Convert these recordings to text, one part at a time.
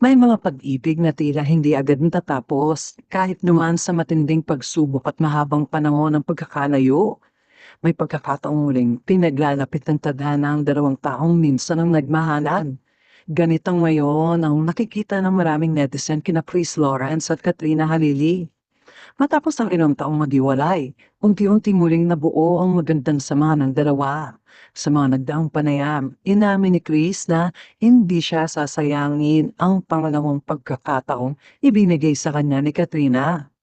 May mga pag-ibig na tila hindi agad natatapos, kahit naman sa matinding pagsubok at mahabang panahon ng pagkakalayo. May pagkakataong muling pinaglalapit ng tadhana ang dalawang taong minsan ang nagmahalan. Ganito ngayon ang nakikita ng maraming netizen kina Chris Lawrence at Katrina Halili. Matapos ang ilang taong maghiwalay, unti-unti muling nabuo ang magandang samahan ng dalawa. Sa mga nagdaang panayam, inamin ni Chris na hindi siya sasayangin ang pangalawang pagkakataong ibinigay sa kanya ni Katrina.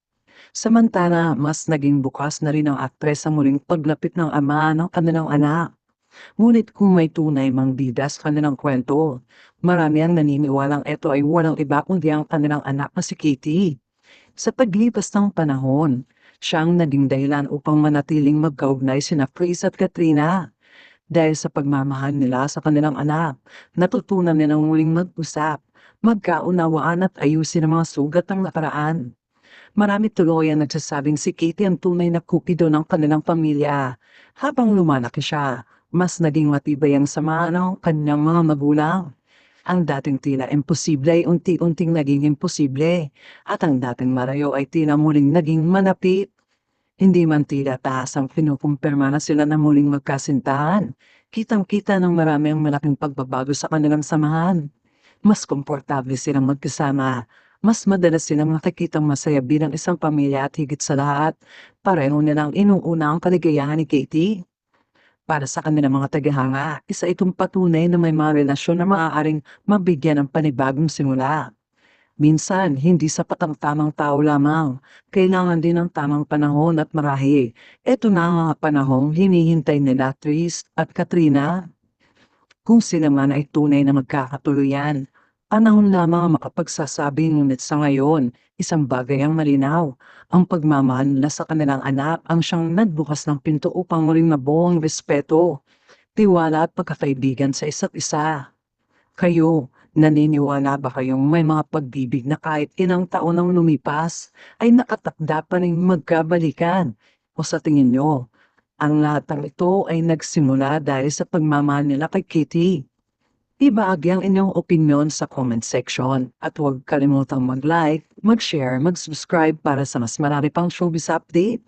Samantala, mas naging bukas na rin ang aktres sa muling paglapit ng ama ng kanilang anak. Ngunit kung may tunay mang bida sa kanilang kwento, marami ang naniniwalang ito ay walang iba kundi ang kanilang anak na si Katie. Sa paglipas ng panahon, siyang naging dahilan upang manatiling magkaugnay sina Chris at Katrina. Dahil sa pagmamahal nila sa kanilang anak, natutunan nilang muling mag-usap, magkaunawaan at ayusin ang mga sugat ng nakaraan. Marami tuloy ang nagsasabing si Katie ang tunay na kupido ng kanilang pamilya. Habang lumalaki siya, mas naging matibay ang samahan ng kanyang mga magulang. Ang dating tila imposible ay unti-unting naging imposible, at ang dating malayo ay tila muling naging malapit. Hindi man tila taas ang kinukumpirma na sila na muling magkasintahan. Kitang-kita ng marami ang malaking pagbabago sa kanilang samahan. Mas komportable silang magkasama. Mas madalas silang nakikitang masaya bilang isang pamilya at higit sa lahat, pareho nilang inuuna ang kaligayahan ni Katie. Para sa kanilang mga tagahanga, isa itong patunay na may mga relasyon na maaaring mabigyan ng panibagong simula. Minsan, hindi sapat ang tamang tao lamang. Kailangan din ng tamang panahon at marahil. Ito na ang mga panahong hinihintay nila Tris at Katrina. Kung sila man ay tunay na magkakatuluyan, panahon lamang ang makapagsasabi, ngunit sa ngayon, isang bagay ang malinaw. Ang pagmamahal nila sa kanilang anak ang siyang nagbukas ng pinto upang muling mabuo ang respeto, tiwala at pagkakaibigan sa isa't isa. Kayo, naniniwala ba kayong may mga pag-ibig na kahit ilang taon ang lumipas ay nakatakda pa ring magkabalikan? O sa tingin nyo, ang lahat ng ito ay nagsimula dahil sa pagmamahal nila kay Kitty? Ibahagi ang inyong opinion sa comment section at huwag kalimutang mag-like, mag-share, mag-subscribe para sa mas marami pang showbiz update.